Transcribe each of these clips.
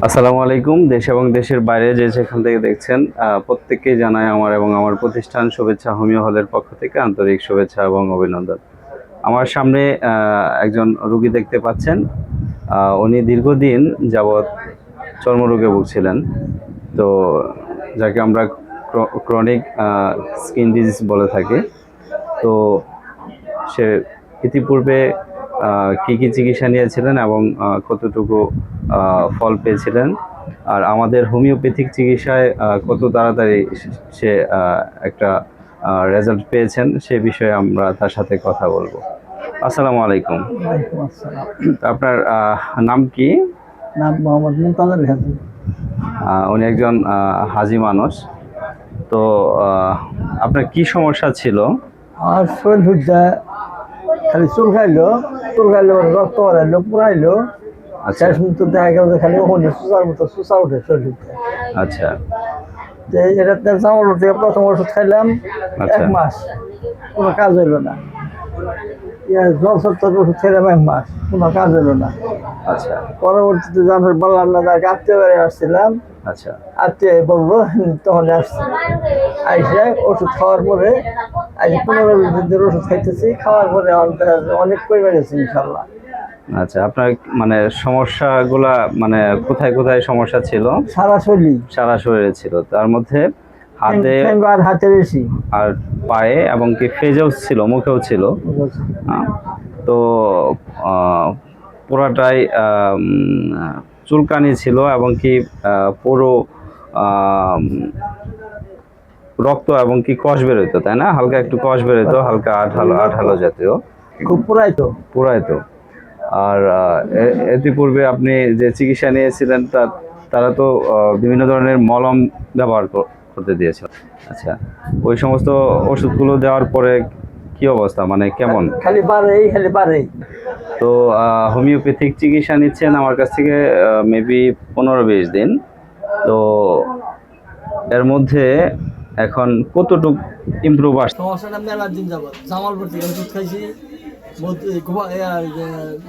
আসসালামু আলাইকুম। দেশ এবং দেশের বাইরে যে যেখান থেকে দেখছেন প্রত্যেককে জানাই আমার এবং আমার প্রতিষ্ঠান শুভেচ্ছা হোমিও হলের পক্ষ থেকে আন্তরিক শুভেচ্ছা এবং অভিনন্দন। আমার সামনে একজন রোগী দেখতে পাচ্ছেন। উনি দীর্ঘদিন যাবৎ চর্মরোগে ভুগছিলেন। তো যাকে আমরা ক্রনিক স্কিন ডিজিজ বলে থাকি। তো সে ইতিপূর্বে কি কি চিকিৎসা নিয়েছিলেন এবং কতটুকু ফল পেয়েছিলেন, আর আমাদের হোমিওপ্যাথিক চিকিৎসায় কত তাড়াতাড়ি সে একটা রেজাল্ট পেয়েছেন, সে বিষয়ে আমরা তার সাথে কথা বলবো। আসসালামু আলাইকুম। ওয়ালাইকুম আসসালাম। আপনার নাম কি? নাম মোহাম্মদ মুনতাজার হাজি। উনি একজন হাজি মানুষ। তো আপনার কি সমস্যা ছিল? আর শরীর হুদ্দা খালি চুল খাইলো রক্ত বাড়াইলো পুরাইলো। আচ্ছা শেষ মতো দেখা গেল যে খালি ওখানে সুসার মতো সুসা উঠে শরীর হুদ্দা। আচ্ছা যে এটাতে চামড় থেকে প্রথম ওষুধ খাইলাম আচ্ছা 1 মাস, কোনো কাজ হইলো না। জল সত্তর ওষুধ খাইলাম 1 মাস, কোনো কাজ হইলো না। আচ্ছা পরবর্তীতে যখন বললাম না তাকে আত্মীয় বাড়ি আসছিলাম, আচ্ছা আত্মীয় বললো তখন আসছি। আইসে ওষুধ খাওয়ার পরে আজ 15-20 দিন ধরে ওষুধ খাইতেছি, খাওয়ার পরে অনেক কমে গেছে ইনশাল্লাহ। আচ্ছা আপনার মানে সমস্যাগুলা মানে কোথায় কোথায় সমস্যা ছিল? সারা শরীর, সারা শরীরে ছিল, তার মধ্যে হাতে ঠ্যাঙ্গ আর হাতে বেশি। আর পায়ে এবং কি ফেজেও ছিল, মুখেও ছিল। আহ, তো পুরাটাই চুলকানি ছিল এবং কি পুরো আহ, রক্ত এবং কি কষ বেরোতো, তাই না? হালকা একটু কষ বেরোতো, হালকা আঠালো আঠালো জাতীয়, খুব পুরাইতো। পুরাইতো। আর ইতিপূর্বে আপনি যে চিকিৎসা নিয়েছিলেন তারা তো বিভিন্ন ধরনের মলম ব্যবহার করতে দিয়েছিল। আচ্ছা, ওই সমস্ত ওষুধগুলো দেওয়ার পরে কি অবস্থা, মানে কেমন? খালি বাড়েই। তো হোমিওপ্যাথিক চিকিৎসা নিচ্ছেন আমার কাছ থেকে মেবি 15-20 দিন। তো এর মধ্যে এখন কতটুকু ইমপ্রুভ আসছে? সমস্যাটা মেলার দিন যাবো, জামালপুর থেকে ওষুধ খাইছি,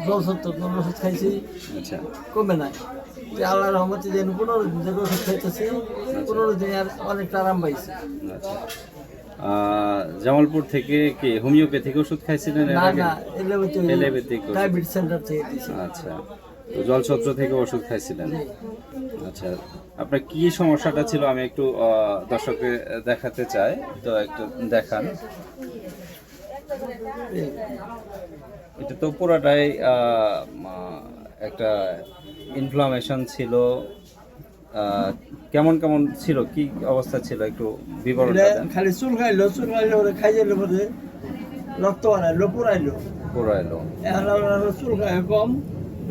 জল সত্তর ওষুধ খাইছি, আচ্ছা কমে নাই। আল্লাহ রহমতে যেন 15 দিন ধরে ওষুধ খাইতেছি, 15 দিন আর অনেকটা আরাম পাইছি। আচ্ছা, জামালপুর থেকে কি হোমিওপ্যাথিক ওষুধ খাইছিলেন এর না আগে? না, এলোপ্যাথিক ওষুধ। ডায়াবেটিস সেন্টার থেকে দিয়েছি। আচ্ছা, তো জলছত্র থেকে ওষুধ খাইছিলেন। আচ্ছা, আপনার কি সমস্যাটা ছিল আমি একটু দর্শককে দেখাতে চাই, তো একটু দেখান। এটা তো পুরাটাই একটা ইনফ্লামেশন ছিল। কেমন কেমন ছিল, কি অবস্থা ছিল, একটু বিবরণটা দেন। খালি চুল খাইলো ওরে খাই যাইলো পরে রক্ত বাড়াইলো পুরাইলো। পুরাইলো। এখন আমার চুল খাই কম,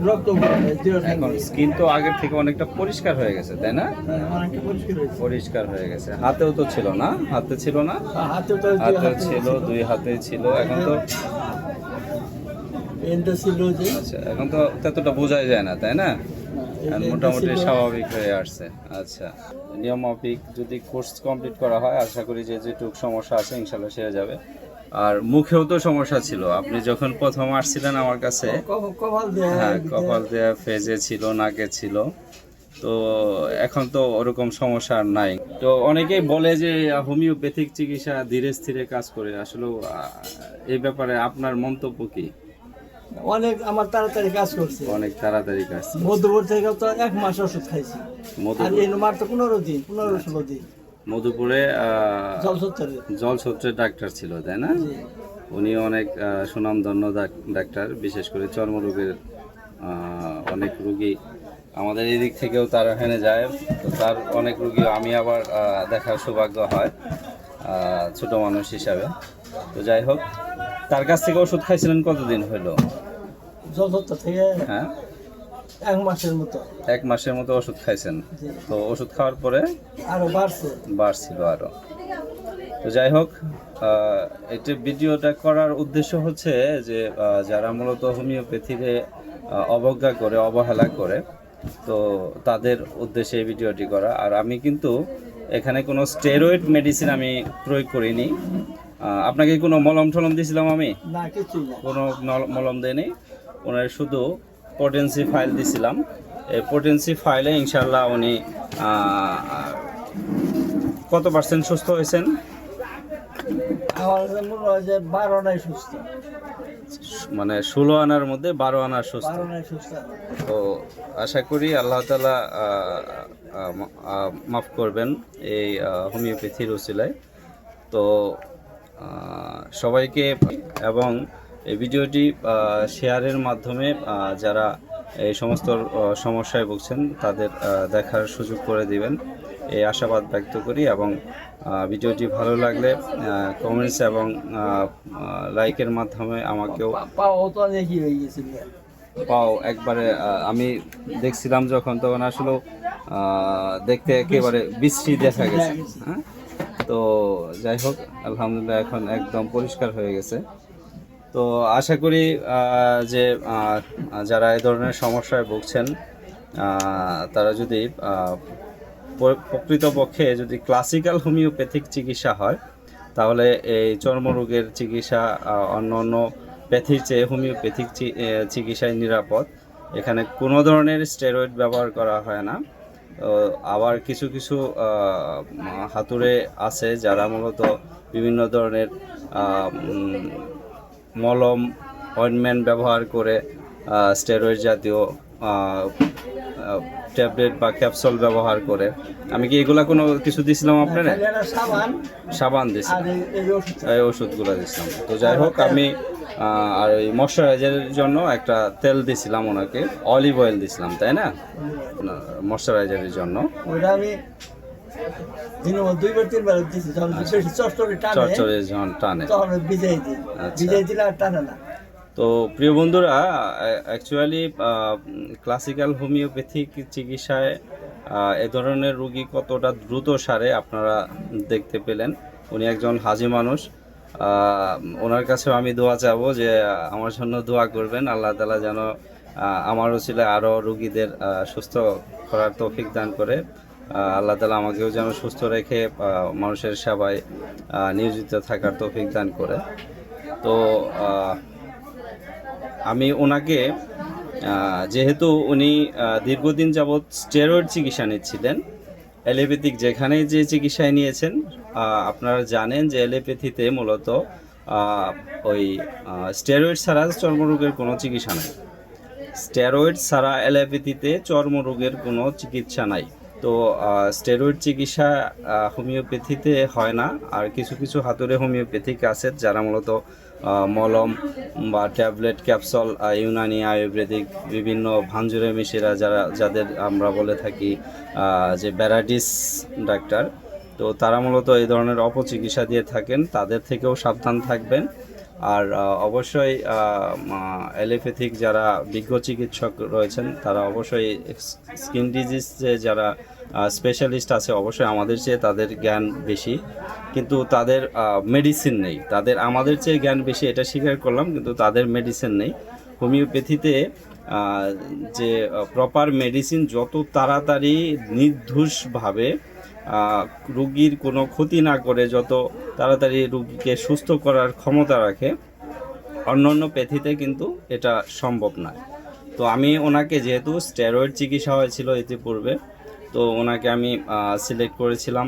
রক্ত এখন স্কিন তো আগের থেকে অনেকটা পরিষ্কার হয়ে গেছে, তাই না? অনেকটা পরিষ্কার হয়েছে। পরিষ্কার হয়ে গেছে। হাতেও তো ছিল না? হাতে ছিল না? হাতে ছিল, 2 হাতে ছিল। এখন তো এনটা ছিল যে আচ্ছা, এখন তো ততটা বোঝাই যায় না, তাই না? এখন মোটামুটি স্বাভাবিক হয়ে আসছে। আচ্ছা, নিয়ম মাফিক যদি কোর্স কমপ্লিট করা হয়, আশা করি যে যেটুকু সমস্যা আছে ইনশাল্লাহ সেরে যাবে। আর মুখেও তো সমস্যা ছিল, আপনি যখন প্রথম আসছিলেন আমার কাছে। হ্যাঁ, কপাল দেয়া, ফেজে ছিল, নাকে ছিল। তো এখন তো ওরকম সমস্যা আর নাই। তো অনেকেই বলে যে হোমিওপ্যাথিক চিকিৎসা ধীরে স্থিরে কাজ করে, আসলে এই ব্যাপারে আপনার মন্তব্য কি? অনেক আমার তাড়াতাড়ি কাজ করছে, অনেক তাড়াতাড়ি কাজ। মধ্যপুর থেকে তো 1 মাস ওষুধ খাইছি, আর এই মার তো 15 দিন 15-16 দিন। মধুপুরে জলছত্রের ডাক্তার ছিল, তাই না? উনি অনেক সুনামধন্য ডাক্তার, বিশেষ করে চর্মরোগের অনেক রুগী আমাদের এই দিক থেকেও তার এখানে যায়। তো তার অনেক রুগী আমি আবার দেখার সৌভাগ্য হয় ছোট মানুষ হিসাবে। তো যাই হোক, তার কাছ থেকে ওষুধ খাইছিলেন কতদিন হলো? জলছত্র থেকে হ্যাঁ, 1 মাসের মতো। 1 মাসের মতো ওষুধ খাইছেন। তো ওষুধ খাওয়ার পরে আরো বাড়ছিল আরো। তো যাই হোক, এটা ভিডিওটা করার উদ্দেশ্য হচ্ছে যে যারা মূলত হোমিওপ্যাথিতে অবজ্ঞা করে, অবহেলা করে, তো তাদের উদ্দেশ্যে এই ভিডিওটি করা। আর আমি কিন্তু এখানে কোনো স্টেরয়েড মেডিসিন আমি প্রয়োগ করিনি। আপনাকে কোনো মলম টলম দিয়েছিলাম আমি? না, কিছুই না, কোনো মলম দেয়নি। ওনার শুধু পটেন্সি ফাইল দিছিলাম, এই পোটেন্সি ফাইলে ইনশাল্লাহ উনি কত পার্সেন্ট সুস্থ হয়েছেন? আমার মনে হয় যে 12 নাই সুস্থ, মানে 16 আনার মধ্যে 12 আনা সুস্থ। 12 নাই সুস্থ। তো আশা করি আল্লাহ তাআলা মাফ করবেন এই হোমিওপ্যাথির উসিলায়। তো সবাইকে এবং এই ভিডিওটি শেয়ারের মাধ্যমে যারা এই সমস্ত সমস্যায় ভুগছেন তাদের দেখার সুযোগ করে দিবেন এই আশাবাদ ব্যক্ত করি। এবং ভিডিওটি ভালো লাগলে কমেন্টস এবং লাইকের মাধ্যমে আমাকেও পাও তো দেখি হয়ে গেছিল, পাও একবারে আমি দেখছিলাম যখন, তখন আসলে দেখতে একেবারে বিশ্রী দেখা গেছে। হ্যাঁ, তো যাই হোক আলহামদুলিল্লাহ এখন একদম পরিষ্কার হয়ে গেছে। তো আশা করি যে যারা এই ধরনের সমস্যায় ভুগছেন তারা যদি প্রকৃতপক্ষে যদি ক্লাসিক্যাল হোমিওপ্যাথিক চিকিৎসা হয় তাহলে এই চর্মরোগের চিকিৎসা অন্য অন্য প্যাথির চেয়ে হোমিওপ্যাথিক চিকিৎসায় নিরাপদ। এখানে কোনো ধরনের স্টেরয়েড ব্যবহার করা হয় না। আবার কিছু কিছু হাতুড়ে আছে যারা মূলত বিভিন্ন ধরনের মলম অয়েন্টমেন্ট ব্যবহার করে স্টেরয়েড জাতীয় ট্যাবলেট বা ক্যাপসুল ব্যবহার করে। আমি কি এগুলা কোনো কিছু দিছিলাম আপনারা? সাবান দিছিলাম, এই ওষুধগুলো দিছিলাম। তো যাই হোক আমি আর ওই ময়শ্চারাইজারের জন্য একটা তেল দিছিলাম ওনাকে, অলিভ অয়েল দিছিলাম, তাই না? ময়শ্চারাইজারের জন্য ওটা আমি দিনে 2-3 বার দিছি, যখন বেশি চড়চড়ে টানে তখন ভিজাই দিই, ভিজাই দিলে আর টানে না। তো প্রিয় বন্ধুরা, অ্যাকচুয়ালি ক্লাসিক্যাল হোমিওপ্যাথিক চিকিৎসায় এ ধরনের রোগী কতটা দ্রুত সারে আপনারা দেখতে পেলেন। উনি একজন হাজি মানুষ, ওনার কাছেও আমি দোয়া চাবো যে আমার জন্য দোয়া করবেন, আল্লাহ তাআলা যেন আমার ওসিলে আরও রোগীদের সুস্থ করার তৌফিক দান করে। আল্লাহ তাআলা আমাকেও যেন সুস্থ রেখে মানুষের সেবায় নিয়োজিত থাকার তৌফিক দান করে। তো আমি ওনাকে যেহেতু উনি দীর্ঘদিন যাবৎ স্টেরয়েড চিকিৎসা নিচ্ছিলেন, অ্যালোপ্যাথিক যেখানে যে চিকিৎসায় নিয়েছেন, আপনারা জানেন যে অ্যালোপ্যাথিতে মূলত ওই স্টেরয়েড ছাড়া চর্মরোগের কোনো চিকিৎসা নাই। স্টেরয়েড ছাড়া অ্যালোপ্যাথিতে চর্মরোগের কোনো চিকিৎসা নাই। তো স্টেরয়েড চিকিৎসা হোমিওপ্যাথিতে হয় না। আর কিছু কিছু হাতুড়ে হোমিওপ্যাথিক আছে যারা মূলত মলম বা ট্যাবলেট ক্যাপসুল ইউনানি আয়ুর্বেদিক বিভিন্ন ভাঞ্জুরে মিশিরা যাদের আমরা বলে থাকি যে ব্যারাডিস ডাক্তার, তো তারা মূলত এই ধরনের অপচিকিৎসা দিয়ে থাকেন, তাদের থেকেও সাবধান থাকবেন। আর অবশ্যই অ্যালোপ্যাথিক যারা বিজ্ঞ চিকিৎসক রয়েছেন তারা অবশ্যই স্কিন ডিজিজে যারা স্পেশালিস্ট আছে অবশ্যই আমাদের চেয়ে তাদের জ্ঞান বেশি, কিন্তু তাদের মেডিসিন নেই। তাদের আমাদের চেয়ে জ্ঞান বেশি এটা স্বীকার করলাম, কিন্তু তাদের মেডিসিন নেই। হোমিওপ্যাথিতে যে প্রপার মেডিসিন যত তাড়াতাড়ি নির্দোষভাবে রোগীর কোনো ক্ষতি না করে যত তাড়াতাড়ি রোগীকে সুস্থ করার ক্ষমতা রাখে, অন্যান্য প্যাথিতে কিন্তু এটা সম্ভব নয়। তো আমি ওনাকে যেহেতু স্টেরয়েড চিকিৎসা হয়েছিল ইতিপূর্বে, তো ওনাকে আমি সিলেক্ট করেছিলাম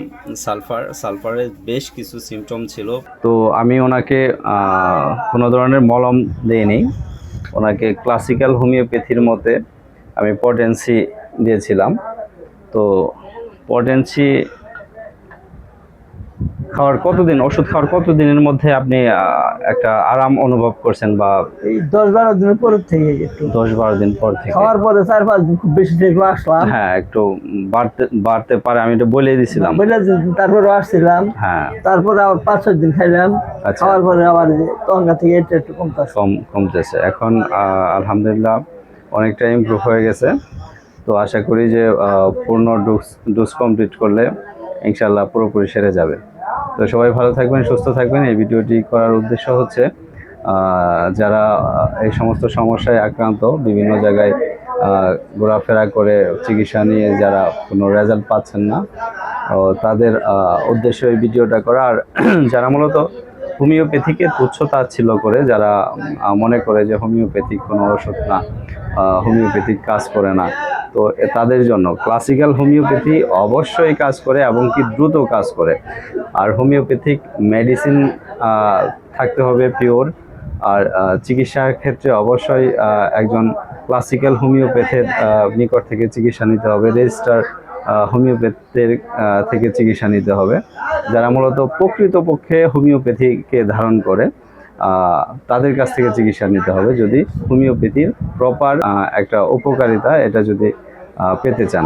সালফারের বেশ কিছু সিমটম ছিল। তো আমি ওনাকে কোনো ধরনের মলম দিইনি, ওনাকে ক্লাসিক্যাল হোমিওপ্যাথির মতে আমি পটেন্সি দিয়েছিলাম। তো পটেন্সি ওষুধ খাওয়ার কতদিনের মধ্যে আপনি একটা আরাম অনুভব করছেন? বা এই 10-12 দিনের পর থেকে, একটু 10-12 দিন পর থেকে খাওয়ার পরে 4-5 দিন খুব বেশি থেকে আসলাম। হ্যাঁ, একটু বাড়তে পারে, আমি এটা বলে দিয়েছিলাম। তারপরে আসছিলাম, হ্যাঁ, তারপরে আবার 5-6 দিন খাইলাম, খাওয়ার পরে আবার তখনকার থেকে একটু কমতেছে। এখন আলহামদুলিল্লাহ অনেকটা ইমপ্রুভ হয়ে গেছে। তো আশা করি যে পূর্ণ ডোজ কমপ্লিট করলে ইনশাল্লাহ পুরোপুরি সেরে যাবে। তো সবাই ভালো থাকবেন, সুস্থ থাকবেন। এই ভিডিওটি করার উদ্দেশ্য হচ্ছে যারা এই সমস্ত সমস্যায় আক্রান্ত, বিভিন্ন জায়গায় ঘোরাফেরা করে চিকিৎসা নিয়ে যারা কোনো রেজাল্ট পাচ্ছেন না, তাদের উদ্দেশ্য এই ভিডিওটা করা। আর যারা মূলত হোমিওপ্যাথিকে তুচ্ছ-তাচ্ছিল্য করে, যারা মনে করে যে হোমিওপ্যাথিক কোনো ওষুধ না, হোমিওপ্যাথিক কাজ করে না, তো তো তাদের জন্য ক্লাসিক্যাল হোমিওপ্যাথি অবশ্যই কাজ করে এবং কি দ্রুত কাজ করে। আর হোমিওপ্যাথিক মেডিসিন থাকতে হবে পিওর। আর চিকিৎসার ক্ষেত্রে অবশ্যই একজন ক্লাসিক্যাল হোমিওপ্যাথের নিকট থেকে চিকিৎসা নিতে হবে, রেজিস্টার হোমিওপ্যাথের থেকে চিকিৎসা নিতে হবে, যারা মূলত প্রকৃতপক্ষে হোমিওপ্যাথিকে ধারণ করে তাদের কাছ থেকে চিকিৎসা নিতে হবে, যদি হোমিওপ্যাথির প্রপার একটা উপকারিতা এটা যদি পেতে চান।